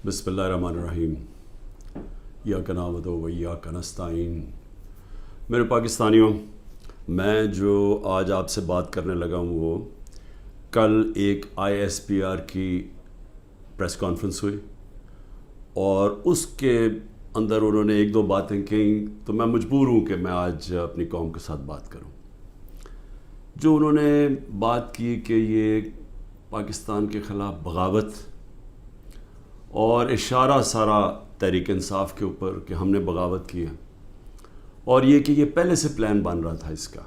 بسم اللہ الرحمن الرحیم ایاک نعبد و ایاک نستعین۔ میرے پاکستانیوں، میں جو آج آپ سے بات کرنے لگا ہوں وہ کل ایک ISPR کی پریس کانفرنس ہوئی اور اس کے اندر انہوں نے ایک دو باتیں کہیں تو میں مجبور ہوں کہ میں آج اپنی قوم کے ساتھ بات کروں۔ جو انہوں نے بات کی کہ یہ پاکستان کے خلاف بغاوت اور اشارہ سارا تحریک انصاف کے اوپر کہ ہم نے بغاوت کی ہے، اور یہ کہ یہ پہلے سے پلان بن رہا تھا اس کا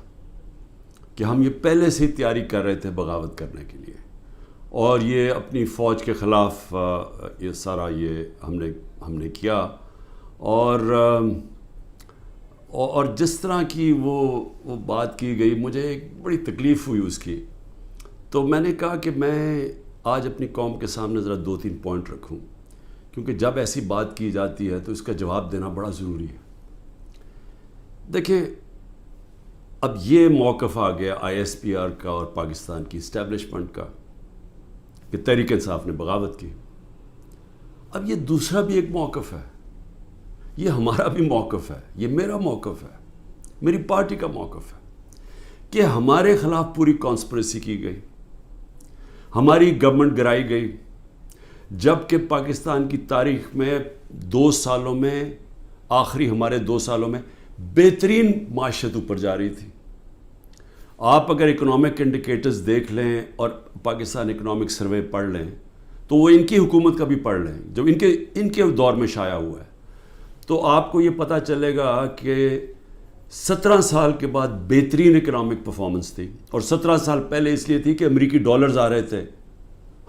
کہ ہم یہ پہلے سے ہی تیاری کر رہے تھے بغاوت کرنے کے لیے، اور یہ اپنی فوج کے خلاف یہ سارا یہ ہم نے کیا، اور جس طرح کی وہ بات کی گئی مجھے ایک بڑی تکلیف ہوئی اس کی۔ تو میں نے کہا کہ میں آج اپنی قوم کے سامنے ذرا 2-3 پوائنٹ رکھوں، کیونکہ جب ایسی بات کی جاتی ہے تو اس کا جواب دینا بڑا ضروری ہے۔ دیکھیں، اب یہ موقف آ گیا ISPR کا اور پاکستان کی اسٹیبلشمنٹ کا کہ تحریک انصاف نے بغاوت کی۔ اب یہ دوسرا بھی ایک موقف ہے، یہ ہمارا بھی موقف ہے، یہ میرا موقف ہے، میری پارٹی کا موقف ہے کہ ہمارے خلاف پوری کانسپریسی کی گئی، ہماری گورنمنٹ گرائی گئی، جبکہ پاکستان کی تاریخ میں 2 سالوں میں آخری ہمارے 2 سالوں میں بہترین معیشت اوپر جا رہی تھی۔ آپ اگر اکنامک انڈیکیٹرز دیکھ لیں اور پاکستان اکنامک سروے پڑھ لیں تو وہ ان کی حکومت کا بھی پڑھ لیں جو ان کے دور میں شائع ہوا ہے، تو آپ کو یہ پتہ چلے گا کہ 17 سال کے بعد بہترین اکنامک پرفارمنس تھی، اور 17 سال پہلے اس لیے تھی کہ امریکی ڈالرز آ رہے تھے،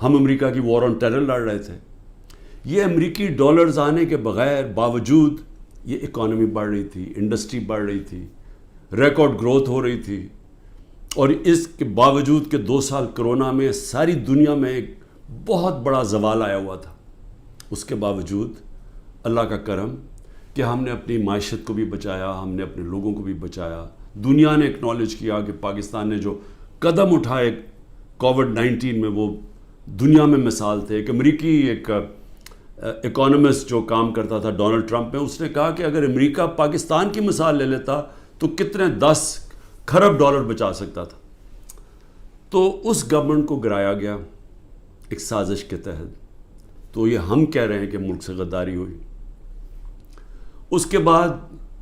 ہم امریکہ کی وار آن ٹیرر لڑ رہے تھے۔ یہ امریکی ڈالرز آنے کے بغیر باوجود یہ اکانومی بڑھ رہی تھی، انڈسٹری بڑھ رہی تھی، ریکارڈ گروتھ ہو رہی تھی، اور اس کے باوجود کہ 2 سال کرونا میں ساری دنیا میں ایک بہت بڑا زوال آیا ہوا تھا، اس کے باوجود اللہ کا کرم کہ ہم نے اپنی معیشت کو بھی بچایا، ہم نے اپنے لوگوں کو بھی بچایا۔ دنیا نے اکنالج کیا کہ پاکستان نے جو قدم اٹھائے کووڈ-19 میں وہ دنیا میں مثال تھے۔ ایک امریکی ایک اکانومسٹ جو کام کرتا تھا ڈونلڈ ٹرمپ میں، اس نے کہا کہ اگر امریکہ پاکستان کی مثال لے لیتا تو کتنے 10 کھرب ڈالر بچا سکتا تھا۔ تو اس گورنمنٹ کو گرایا گیا ایک سازش کے تحت، تو یہ ہم کہہ رہے ہیں کہ ملک سے غداری ہوئی۔ اس کے بعد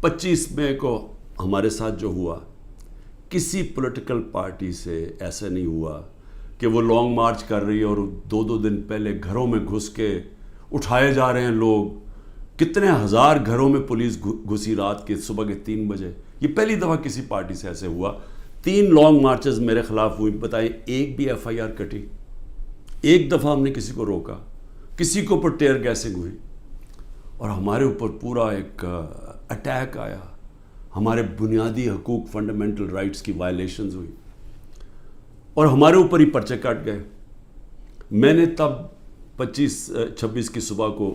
25 مئی کو ہمارے ساتھ جو ہوا، کسی پولیٹیکل پارٹی سے ایسا نہیں ہوا کہ وہ لانگ مارچ کر رہی ہے اور 2 دن پہلے گھروں میں گھس کے اٹھائے جا رہے ہیں لوگ، کتنے ہزار گھروں میں پولیس گھسی رات کے صبح کے 3 بجے۔ یہ پہلی دفعہ کسی پارٹی سے ایسے ہوا۔ 3 لانگ مارچز میرے خلاف ہوئی، بتائیں ایک بھی FIR کٹی؟ ایک دفعہ ہم نے کسی کو روکا؟ کسی کے اوپر ٹیئر گیسنگ ہوئی؟ اور ہمارے اوپر پورا ایک اٹیک آیا، ہمارے بنیادی حقوق فنڈامنٹل رائٹس کی وائلیشنز ہوئی، اور ہمارے اوپر ہی پرچے کٹ گئے۔ میں نے تب 26 کی صبح کو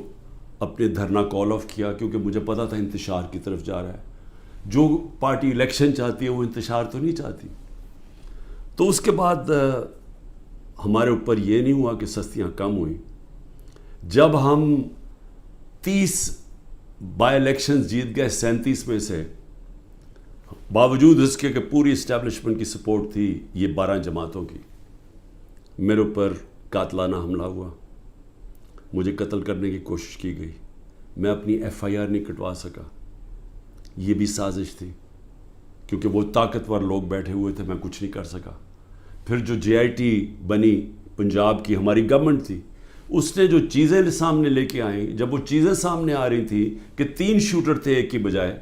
اپنے دھرنا کال آف کیا، کیونکہ مجھے پتا تھا انتشار کی طرف جا رہا ہے۔ جو پارٹی الیکشن چاہتی ہے وہ انتشار تو نہیں چاہتی۔ تو اس کے بعد ہمارے اوپر یہ نہیں ہوا کہ سستیاں کم ہوئیں۔ جب ہم 30 بائی الیکشنز جیت گئے 37 میں سے، باوجود اس کے کہ پوری اسٹیبلشمنٹ کی سپورٹ تھی یہ 12 جماعتوں کی، میرے اوپر قاتلانہ حملہ ہوا، مجھے قتل کرنے کی کوشش کی گئی، میں اپنی FIR نہیں کٹوا سکا۔ یہ بھی سازش تھی، کیونکہ وہ طاقتور لوگ بیٹھے ہوئے تھے، میں کچھ نہیں کر سکا۔ پھر جو JIT بنی پنجاب کی ہماری گورنمنٹ تھی، اس نے جو چیزیں سامنے لے کے آئیں، جب وہ چیزیں سامنے آ رہی تھیں کہ 3 شوٹر تھے ایک کی بجائے،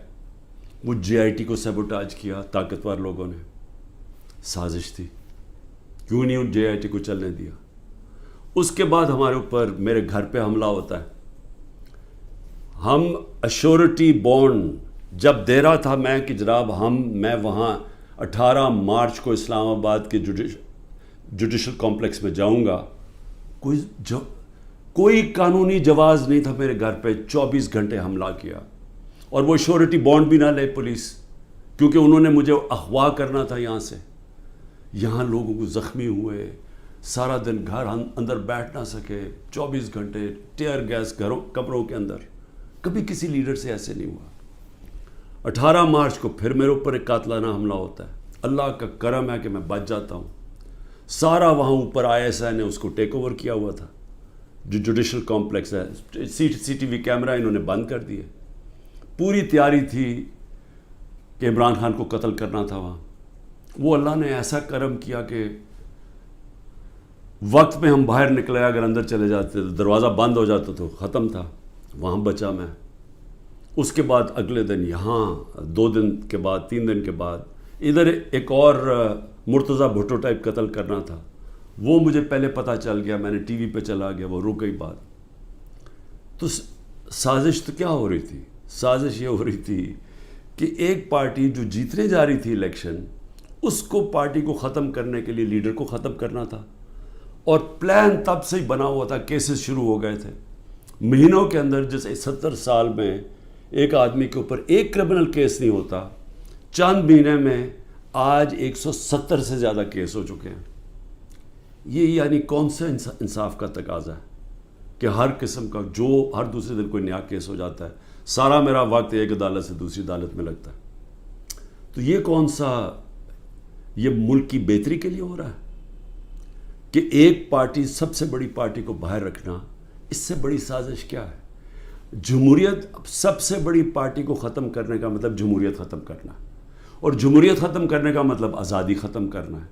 وہ JIT کو سیبوٹاج کیا طاقتور لوگوں نے۔ سازش تھی، کیوں نہیں ان JIT کو چلنے دیا۔ اس کے بعد ہمارے اوپر میرے گھر پہ حملہ ہوتا ہے۔ ہم ایشورٹی بانڈ جب دے رہا تھا میں کہ جناب میں وہاں 18 مارچ کو اسلام آباد کے جوڈیشل کمپلیکس میں جاؤں گا، کوئی قانونی جواز نہیں تھا میرے گھر پہ، 24 گھنٹے حملہ کیا، اور وہ ایشورٹی بانڈ بھی نہ لے پولیس، کیونکہ انہوں نے مجھے اغوا کرنا تھا یہاں سے۔ یہاں لوگوں کو زخمی ہوئے، سارا دن گھر اندر بیٹھ نہ سکے، 24 گھنٹے ٹیئر گیس گھروں کمروں کے اندر. کبھی کسی لیڈر سے ایسے نہیں ہوا. 18 مارچ کو پھر میرے اوپر ایک قاتلانہ حملہ ہوتا ہے. اللہ کا کرم ہے کہ میں بچ جاتا ہوں. سارا وہاں اوپر ISI نے اس کو ٹیک اوور کیا ہوا تھا، جو جوڈیشل کمپلیکس ہے. CCTV کیمرہ انہوں نے بند کر دیے. پوری تیاری تھی کہ عمران خان کو قتل کرنا تھا وہاں. وہ اللہ نے ایسا کرم کیا کہ وقت میں ہم باہر نکلے، اگر اندر چلے جاتے تو دروازہ بند ہو جاتا تو ختم تھا. وہاں بچا میں. اس کے بعد اگلے دن یہاں 2 دن کے بعد 3 دن کے بعد ادھر ایک اور مرتضیٰ بھٹو ٹائپ قتل کرنا تھا. وہ مجھے پہلے پتہ چل گیا، میں نے ٹی وی پہ چلا گیا، وہ رک گئی بات. تو سازش تو کیا ہو رہی تھی؟ سازش یہ ہو رہی تھی کہ ایک پارٹی جو جیتنے جا رہی تھی الیکشن، اس کو پارٹی کو ختم کرنے کے لیے لیڈر کو ختم کرنا تھا. اور پلان تب سے ہی بنا ہوا تھا. کیسز شروع ہو گئے تھے مہینوں کے اندر. جیسے 70 سال میں ایک آدمی کے اوپر ایک کرمنل کیس نہیں ہوتا، چند مہینے میں آج 170 سے زیادہ کیس ہو چکے ہیں. یہ یعنی کون سے انصاف کا تقاضا ہے کہ ہر قسم کا جو ہر دوسرے دن کوئی نیا کیس ہو جاتا ہے. سارا میرا وقت ایک عدالت سے دوسری عدالت میں لگتا ہے. تو یہ کون سا، یہ ملک کی بہتری کے لیے ہو رہا ہے کہ ایک پارٹی، سب سے بڑی پارٹی کو باہر رکھنا؟ اس سے بڑی سازش کیا ہے؟ جمہوریت، سب سے بڑی پارٹی کو ختم کرنے کا مطلب جمہوریت ختم کرنا ہے، اور جمہوریت ختم کرنے کا مطلب آزادی ختم کرنا ہے.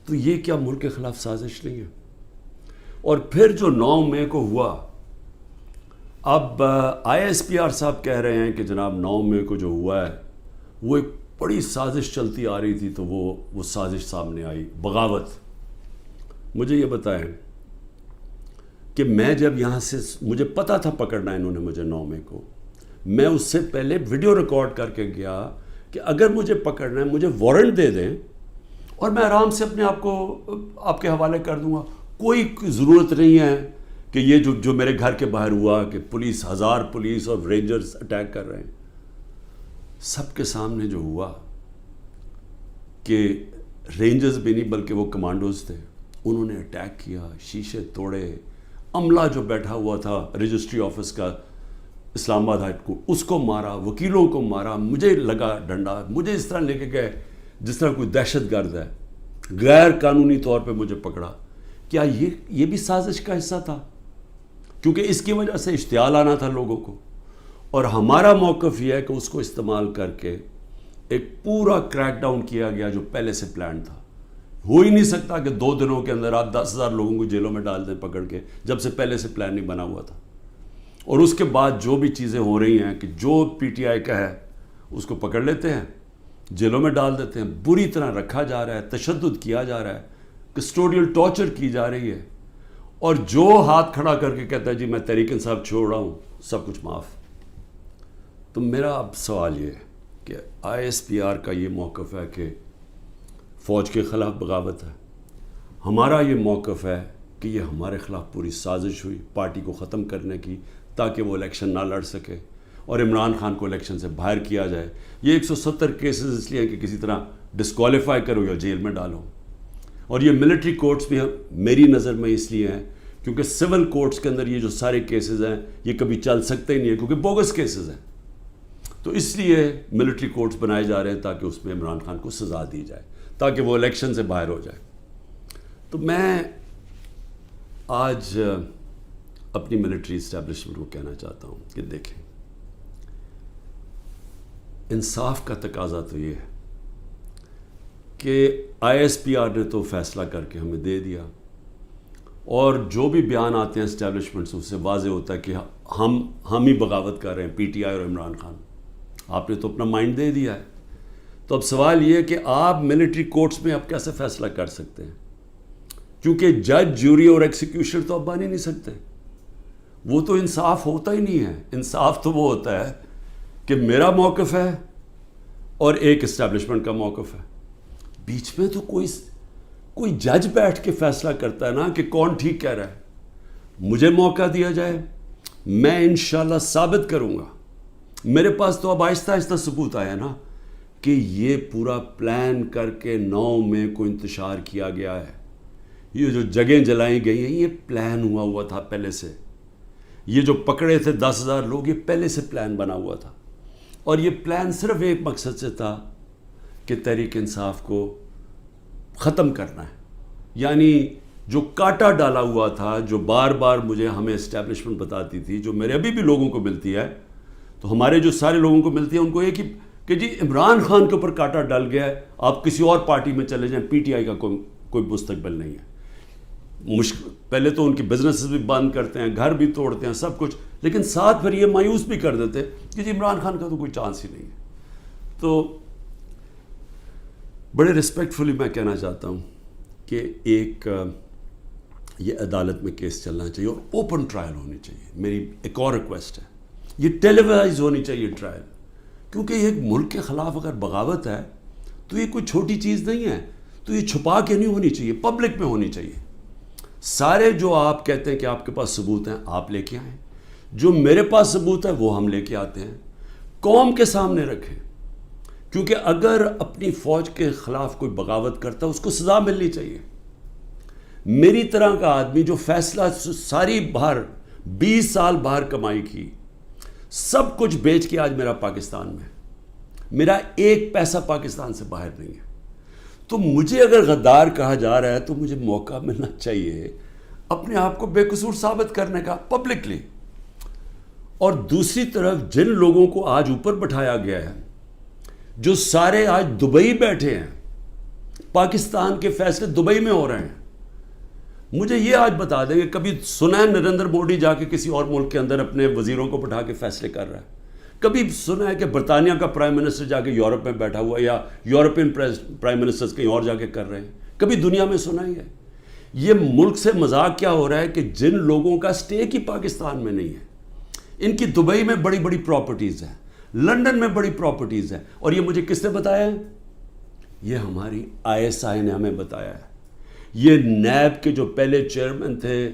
تو یہ کیا ملک کے خلاف سازش نہیں ہے؟ اور پھر جو 9 مئی کو ہوا، اب ISPR صاحب کہہ رہے ہیں کہ جناب 9 مئی کو جو ہوا ہے وہ ایک بڑی سازش چلتی آ رہی تھی، تو وہ سازش سامنے آئی، بغاوت. مجھے یہ بتائیں کہ میں جب یہاں سے، مجھے پتا تھا پکڑنا انہوں نے مجھے 9 مئی کو، میں اس سے پہلے ویڈیو ریکارڈ کر کے گیا کہ اگر مجھے پکڑنا ہے مجھے وارنٹ دے دیں اور میں آرام سے اپنے آپ کو آپ کے حوالے کر دوں گا. کوئی ضرورت نہیں ہے کہ یہ جو میرے گھر کے باہر ہوا کہ پولیس، 1000 پولیس اور رینجرز اٹیک کر رہے ہیں. سب کے سامنے جو ہوا کہ رینجرز بھی نہیں بلکہ وہ کمانڈوز تھے، انہوں نے اٹیک کیا، شیشے توڑے. عملہ جو بیٹھا ہوا تھا رجسٹری آفس کا اسلام آباد ہائی کورٹ، اس کو مارا، وکیلوں کو مارا، مجھے لگا ڈنڈا، مجھے اس طرح لے کے گئے جس طرح کوئی دہشت گرد ہے. غیر قانونی طور پہ مجھے پکڑا. کیا یہ بھی سازش کا حصہ تھا؟ کیونکہ اس کی وجہ سے اشتعال آنا تھا لوگوں کو. اور ہمارا موقف یہ ہے کہ اس کو استعمال کر کے ایک پورا کریک ڈاؤن کیا گیا جو پہلے سے پلان تھا. ہو ہی نہیں سکتا کہ 2 دنوں کے اندر آپ 10,000 لوگوں کو جیلوں میں ڈال دیں پکڑ کے، جب سے پہلے سے پلان نہیں بنا ہوا تھا. اور اس کے بعد جو بھی چیزیں ہو رہی ہیں کہ جو PTI کا ہے اس کو پکڑ لیتے ہیں، جیلوں میں ڈال دیتے ہیں، بری طرح رکھا جا رہا ہے، تشدد کیا جا رہا ہے، کسٹوڈیل ٹارچر کی جا رہی ہے. اور جو ہاتھ کھڑا کر کے کہتا ہے جی میں تحریک انصاف چھوڑ رہا ہوں، سب کچھ معاف. تو میرا اب سوال یہ ہے کہ ISPR کا یہ موقف ہے کہ فوج کے خلاف بغاوت ہے. ہمارا یہ موقف ہے کہ یہ ہمارے خلاف پوری سازش ہوئی پارٹی کو ختم کرنے کی، تاکہ وہ الیکشن نہ لڑ سکے اور عمران خان کو الیکشن سے باہر کیا جائے. یہ 170 کیسز اس لیے ہیں کہ کسی طرح ڈسکوالیفائی کرو یا جیل میں ڈالو. اور یہ ملٹری کورٹس بھی میری نظر میں اس لیے ہیں کیونکہ سول کورٹس کے اندر یہ جو سارے کیسز ہیں یہ کبھی چل سکتے ہی نہیں ہیں، کیونکہ بوگس کیسز ہیں. تو اس لیے ملٹری کورٹس بنائے جا رہے ہیں تاکہ اس میں عمران خان کو سزا دی جائے، تاکہ وہ الیکشن سے باہر ہو جائے. تو میں آج اپنی ملٹری اسٹیبلشمنٹ کو کہنا چاہتا ہوں کہ دیکھیں، انصاف کا تقاضا تو یہ ہے کہ ISPR نے تو فیصلہ کر کے ہمیں دے دیا، اور جو بھی بیان آتے ہیں اسٹیبلشمنٹ سے اس سے واضح ہوتا ہے کہ ہم ہی بغاوت کر رہے ہیں، PTI اور عمران خان. آپ نے تو اپنا مائنڈ دے دیا ہے. تو اب سوال یہ ہے کہ آپ ملٹری کورٹس میں اب کیسے فیصلہ کر سکتے ہیں؟ کیونکہ جج، جوری اور ایکسیکیوشن تو اب بن ہی نہیں سکتے. وہ تو انصاف ہوتا ہی نہیں ہے. انصاف تو وہ ہوتا ہے کہ میرا موقف ہے اور ایک اسٹیبلشمنٹ کا موقف ہے. بیچ میں تو کوئی جج بیٹھ کے فیصلہ کرتا ہے نا کہ کون ٹھیک کہہ رہا ہے. مجھے موقع دیا جائے، میں انشاءاللہ ثابت کروں گا. میرے پاس تو اب آہستہ آہستہ ثبوت آیا نا کہ یہ پورا پلان کر کے 9 مئی کو انتشار کیا گیا ہے. یہ جو جگہیں جلائی گئی ہیں یہ پلان ہوا تھا پہلے سے. یہ جو پکڑے تھے 10,000 لوگ یہ پہلے سے پلان بنا ہوا تھا. اور یہ پلان صرف ایک مقصد سے تھا کہ تحریک انصاف کو ختم کرنا ہے. یعنی جو کاٹا ڈالا ہوا تھا، جو بار بار مجھے ہمیں اسٹیبلشمنٹ بتاتی تھی، جو میرے ابھی بھی لوگوں کو ملتی ہے، تو ہمارے جو سارے لوگوں کو ملتی ہے ان کو ایک ہی کہ جی عمران خان کے اوپر کاٹا ڈل گیا ہے، آپ کسی اور پارٹی میں چلے جائیں، پی ٹی آئی کا کوئی مستقبل نہیں ہے. پہلے تو ان کی بزنسز بھی بند کرتے ہیں، گھر بھی توڑتے ہیں، سب کچھ، لیکن ساتھ پھر یہ مایوس بھی کر دیتے کہ جی عمران خان کا تو کوئی چانس ہی نہیں ہے. تو بڑے رسپیکٹفلی میں کہنا چاہتا ہوں کہ یہ عدالت میں کیس چلنا چاہیے اور اوپن ٹرائل ہونی چاہیے. میری ایک اور ریکویسٹ ہے، یہ ٹیلی وائز ہونی چاہیے ٹرائل، کیونکہ یہ ایک ملک کے خلاف اگر بغاوت ہے تو یہ کوئی چھوٹی چیز نہیں ہے. تو یہ چھپا کے نہیں ہونی چاہیے، پبلک میں ہونی چاہیے. سارے جو آپ کہتے ہیں کہ آپ کے پاس ثبوت ہیں آپ لے کے آئیں، جو میرے پاس ثبوت ہے وہ ہم لے کے آتے ہیں، قوم کے سامنے رکھیں. کیونکہ اگر اپنی فوج کے خلاف کوئی بغاوت کرتا ہے اس کو سزا ملنی چاہیے. میری طرح کا آدمی جو فیصلہ ساری باہر 20 سال باہر کمائی کی، سب کچھ بیچ کے آج میرا پاکستان میں، میرا ایک پیسہ پاکستان سے باہر نہیں ہے. تو مجھے اگر غدار کہا جا رہا ہے تو مجھے موقع ملنا چاہیے اپنے آپ کو بے قصور ثابت کرنے کا پبلکلی. اور دوسری طرف جن لوگوں کو آج اوپر بٹھایا گیا ہے، جو سارے آج دبئی بیٹھے ہیں، پاکستان کے فیصلے دبئی میں ہو رہے ہیں. مجھے یہ آج بتا دیں کہ کبھی سنا ہے نریندر مودی جا کے کسی اور ملک کے اندر اپنے وزیروں کو بٹھا کے فیصلے کر رہا ہے؟ کبھی سنا ہے کہ برطانیہ کا پرائم منسٹر جا کے یورپ میں بیٹھا ہوا، یا یورپین پرائم منسٹرز کہیں اور جا کے کر رہے ہیں؟ کبھی دنیا میں سنا ہی ہے؟ یہ ملک سے مذاق کیا ہو رہا ہے کہ جن لوگوں کا اسٹیک ہی پاکستان میں نہیں ہے، ان کی دبئی میں بڑی بڑی پراپرٹیز ہیں، لنڈن میں بڑی پراپرٹیز ہیں. اور یہ مجھے کس نے بتایا ہے؟ یہ ہماری ISI نے ہمیں بتایا ہے. یہ نیب کے جو پہلے چیئرمین تھے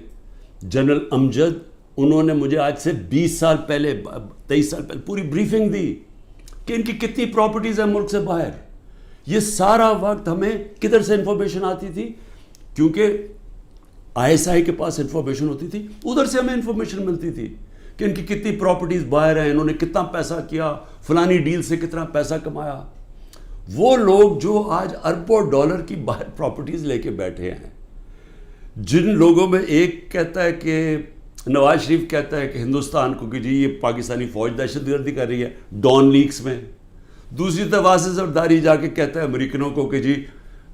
جنرل امجد، انہوں نے مجھے آج سے 20 سال پہلے 23 سال پہلے پوری بریفنگ دی کہ ان کی کتنی پراپرٹیز ہیں ملک سے باہر. یہ سارا وقت ہمیں کدھر سے انفارمیشن آتی تھی؟ کیونکہ ISI کے پاس انفارمیشن ہوتی تھی، ادھر سے ہمیں انفارمیشن ملتی تھی کہ ان کی کتنی پراپرٹیز باہر ہیں، انہوں نے کتنا پیسہ کیا، فلانی ڈیل سے کتنا پیسہ کمایا. وہ لوگ جو آج اربوں ڈالر کی باہر پراپرٹیز لے کے بیٹھے ہیں، جن لوگوں میں ایک کہتا ہے کہ نواز شریف کہتا ہے کہ ہندوستان کو کہ جی یہ پاکستانی فوج دہشت گردی کر رہی ہے ڈان لیکس میں، دوسری طرف واسع زرداری جا کے کہتا ہے امریکنوں کو کہ جی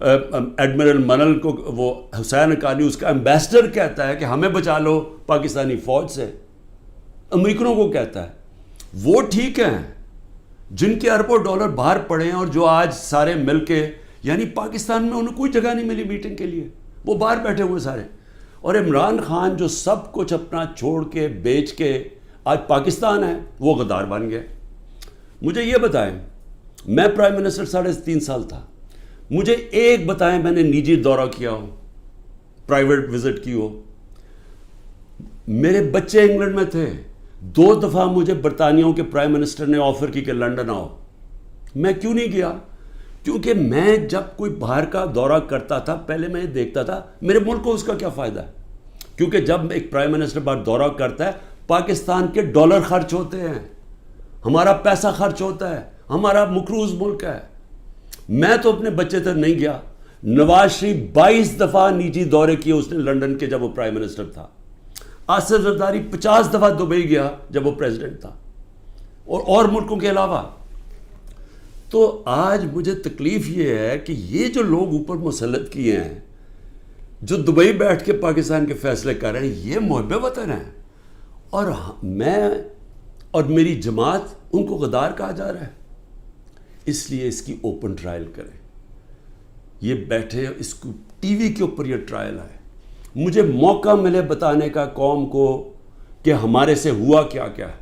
ایڈمرل منل کو، وہ حسین حقانی اس کا ایمبیسڈر کہتا ہے کہ ہمیں بچا لو پاکستانی فوج سے، امریکنوں کو کہتا ہے. وہ ٹھیک ہیں جن کے اربوں ڈالر باہر پڑے ہیں اور جو آج سارے مل کے، یعنی پاکستان میں انہیں کوئی جگہ نہیں ملی میٹنگ کے لیے، وہ باہر بیٹھے ہوئے سارے. اور عمران خان جو سب کچھ اپنا چھوڑ کے بیچ کے آج پاکستان ہے، وہ غدار بن گئے. مجھے یہ بتائیں، میں پرائم منسٹر 3.5 سال تھا، مجھے ایک بتائیں میں نے نجی دورہ کیا ہو، پرائیویٹ وزٹ کی ہو. میرے بچے انگلینڈ میں تھے، 2 دفعہ مجھے برطانیہ کے پرائم منسٹر نے آفر کی کہ لنڈن آؤ. میں کیوں نہیں گیا؟ کیونکہ میں جب کوئی باہر کا دورہ کرتا تھا پہلے میں دیکھتا تھا میرے ملک کو اس کا کیا فائدہ ہے. کیونکہ جب ایک پرائم منسٹر باہر دورہ کرتا ہے، پاکستان کے ڈالر خرچ ہوتے ہیں، ہمارا پیسہ خرچ ہوتا ہے، ہمارا مقروض ملک ہے. میں تو اپنے بچے تک نہیں گیا. نواز شریف 22 دفعہ نجی دورے کیے اس نے لنڈن کے جب وہ پرائم منسٹر تھا. آصف زرداری 50 دفعہ دبئی گیا جب وہ پریزیڈنٹ تھا، اور ملکوں کے علاوہ. تو آج مجھے تکلیف یہ ہے کہ یہ جو لوگ اوپر مسلط کیے ہیں، جو دبئی بیٹھ کے پاکستان کے فیصلے کر رہے ہیں، یہ محب وطن ہیں، اور میں اور میری جماعت ان کو غدار کہا جا رہا ہے. اس لیے اس کی اوپن ٹرائل کریں. یہ بیٹھے اس کو ٹی وی کے اوپر یہ ٹرائل ہے. مجھے موقع ملے بتانے کا قوم کو کہ ہمارے سے ہوا کیا کیا ہے،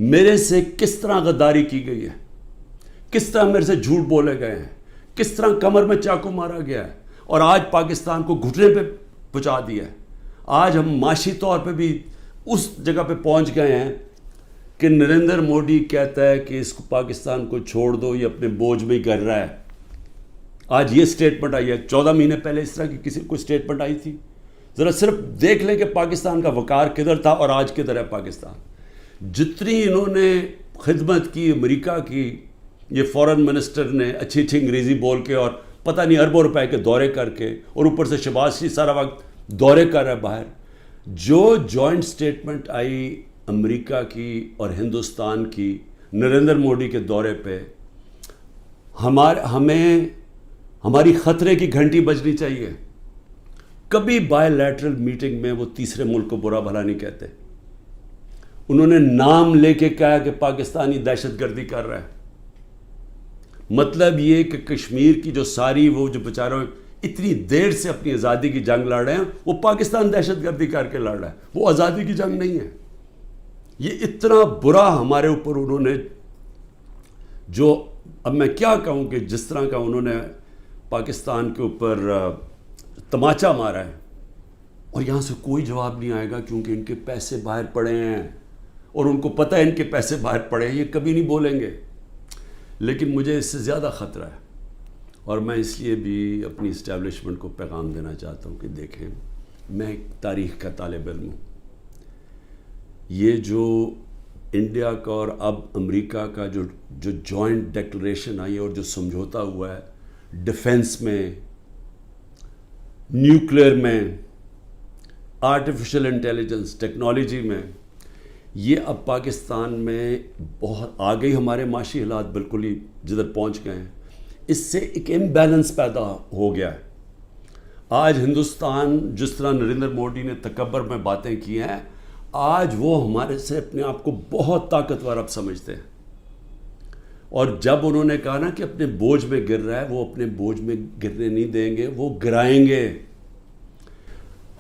میرے سے کس طرح غداری کی گئی ہے، کس طرح میرے سے جھوٹ بولے گئے ہیں، کس طرح کمر میں چاقو مارا گیا ہے، اور آج پاکستان کو گھٹنے پہ پہنچا دیا ہے. آج ہم معاشی طور پہ بھی اس جگہ پہ پہنچ گئے ہیں کہ نریندر مودی کہتا ہے کہ اس کو پاکستان کو چھوڑ دو، یہ اپنے بوجھ میں ہی کر رہا ہے. آج یہ اسٹیٹمنٹ آئی ہے, 14 مہینے پہلے اس طرح کی کسی کوئی اسٹیٹمنٹ آئی تھی؟ ذرا صرف دیکھ لیں کہ پاکستان کا وقار کدھر تھا اور آج کدھر ہے پاکستان. جتنی انہوں نے خدمت کی امریکہ کی, یہ فورن منسٹر نے اچھی اچھی انگریزی بول کے اور پتہ نہیں اربوں روپے کے دورے کر کے, اور اوپر سے شہباز شریف سارا وقت دورے کر رہا ہے باہر. جو جوائنٹ اسٹیٹمنٹ آئی امریکہ کی اور ہندوستان کی نریندر مودی کے دورے پہ, ہمیں ہماری خطرے کی گھنٹی بجنی چاہیے. کبھی بائی لیٹرل میٹنگ میں وہ تیسرے ملک کو برا بھلا نہیں کہتے. انہوں نے نام لے کے کہا کہ پاکستانی دہشت گردی کر رہا ہے. مطلب یہ کہ کشمیر کی جو ساری وہ جو بیچاروں اتنی دیر سے اپنی آزادی کی جنگ لڑ رہے ہیں, وہ پاکستان دہشت گردی کر کے لڑ رہا ہے, وہ آزادی کی جنگ نہیں ہے. یہ اتنا برا ہمارے اوپر انہوں نے, جو اب میں کیا کہوں کہ جس طرح کا انہوں نے پاکستان کے اوپر تماچا مارا ہے, اور یہاں سے کوئی جواب نہیں آئے گا کیونکہ ان کے پیسے باہر پڑے ہیں اور ان کو پتہ ہے ان کے پیسے باہر پڑے ہیں, یہ کبھی نہیں بولیں گے. لیکن مجھے اس سے زیادہ خطرہ ہے, اور میں اس لیے بھی اپنی اسٹیبلشمنٹ کو پیغام دینا چاہتا ہوں کہ دیکھیں, میں ایک تاریخ کا طالب علم ہوں. یہ جو انڈیا کا اور اب امریکہ کا جو جوائنٹ ڈیکلریشن آئی ہے اور جو سمجھوتا ہوا ہے ڈیفنس میں, نیوکلیئر میں, آرٹیفیشل انٹیلیجنس ٹیکنالوجی میں, یہ اب پاکستان میں بہت آگے ہمارے معاشی حالات بالکل ہی جدھر پہنچ گئے ہیں. اس سے ایک امبیلنس پیدا ہو گیا ہے. آج ہندوستان جس طرح نریندر مودی نے تکبر میں باتیں کی ہیں, آج وہ ہمارے سے اپنے آپ کو بہت طاقتور اب سمجھتے ہیں. اور جب انہوں نے کہا نا کہ اپنے بوجھ میں گر رہا ہے, وہ اپنے بوجھ میں گرنے نہیں دیں گے, وہ گرائیں گے.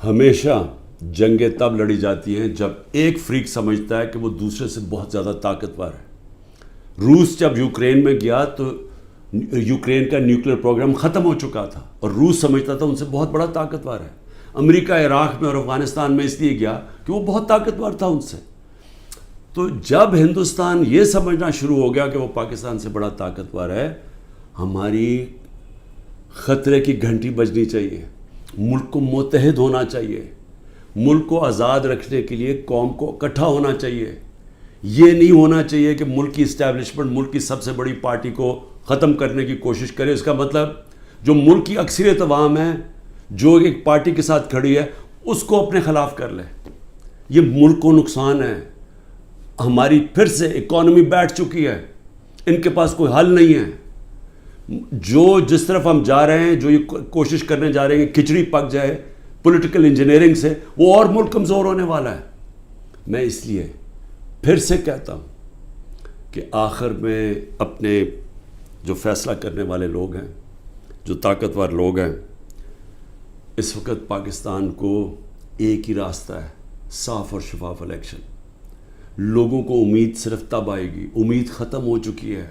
ہمیشہ جنگیں تب لڑی جاتی ہیں جب ایک فریق سمجھتا ہے کہ وہ دوسرے سے بہت زیادہ طاقتور ہے. روس جب یوکرین میں گیا تو یوکرین کا نیوکلیئر پروگرام ختم ہو چکا تھا اور روس سمجھتا تھا ان سے بہت بڑا طاقتور ہے. امریکہ عراق میں اور افغانستان میں اس لیے گیا کہ وہ بہت طاقتور تھا ان سے. تو جب ہندوستان یہ سمجھنا شروع ہو گیا کہ وہ پاکستان سے بڑا طاقتور ہے, ہماری خطرے کی گھنٹی بجنی چاہیے. ملک کو متحد ہونا چاہیے. ملک کو آزاد رکھنے کے لیے قوم کو اکٹھا ہونا چاہیے. یہ نہیں ہونا چاہیے کہ ملک کی اسٹیبلشمنٹ ملک کی سب سے بڑی پارٹی کو ختم کرنے کی کوشش کرے. اس کا مطلب جو ملک کی اکثریت عوام ہے, جو ایک پارٹی کے ساتھ کھڑی ہے, اس کو اپنے خلاف کر لے. یہ ملک کو نقصان ہے. ہماری پھر سے اکانومی بیٹھ چکی ہے, ان کے پاس کوئی حل نہیں ہے. جو جس طرف ہم جا رہے ہیں, جو یہ کوشش کرنے جا رہے ہیں کہ کھچڑی پک جائے پولیٹیکل انجینئرنگ سے, وہ اور ملک کمزور ہونے والا ہے. میں اس لیے پھر سے کہتا ہوں کہ آخر میں اپنے جو فیصلہ کرنے والے لوگ ہیں, جو طاقتور لوگ ہیں, اس وقت پاکستان کو ایک ہی راستہ ہے, صاف اور شفاف الیکشن. لوگوں کو امید صرف تب آئے گی, امید ختم ہو چکی ہے.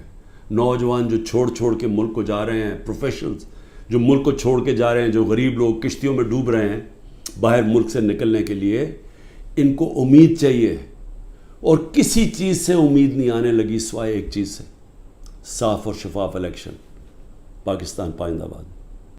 نوجوان جو چھوڑ کے ملک کو جا رہے ہیں, پروفیشنلز جو ملک کو چھوڑ کے جا رہے ہیں, جو غریب لوگ کشتیوں میں ڈوب رہے ہیں باہر ملک سے نکلنے کے لیے, ان کو امید چاہیے. اور کسی چیز سے امید نہیں آنے لگی سوائے ایک چیز سے, صاف اور شفاف الیکشن. پاکستان پائندہ باد.